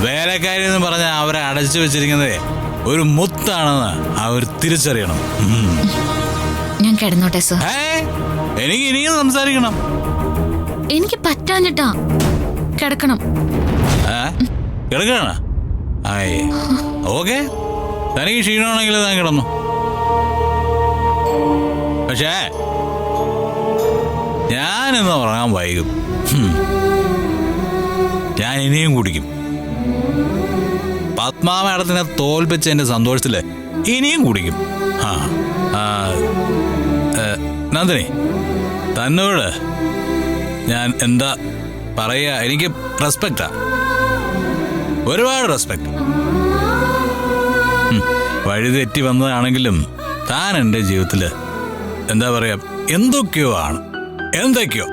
വേലക്കാരി എന്ന് പറഞ്ഞാൽ അവരെ അടച്ചു വെച്ചിരിക്കുന്നതേ ഒരു മുത്താണെന്ന് അവർ തിരിച്ചറിയണം. ഞാൻ കിടന്നോട്ടെ സർ. എനിക്ക് ഇനിയും സംസാരിക്കണം. എനിക്ക് പറ്റാഞ്ഞിട്ടാ. കിടക്കണം. കിടക്കണ? ഓക്കെ, തനിക്ക് ക്ഷീണമാണെങ്കിൽ താൻ കിടന്നു. പക്ഷേ ഞാനിന്ന് ഉറങ്ങാൻ വൈകും. ഞാൻ ഇനിയും കുടിക്കും. പത്മാ മാഡത്തിനെ തോൽപ്പിച്ച എന്റെ സന്തോഷത്തില് ഇനിയും കുടിക്കും. നന്ദിനി, തന്നോട് ഞാൻ എന്താ പറയാ, എനിക്ക് റെസ്പെക്റ്റാ, ഒരുപാട് റെസ്പെക്ട്. വഴി തെറ്റി വന്നതാണെങ്കിലും താൻ എൻ്റെ ജീവിതത്തിൽ എന്താ പറയാ എന്തൊക്കെയോ ആണ്, എന്തൊക്കെയോ.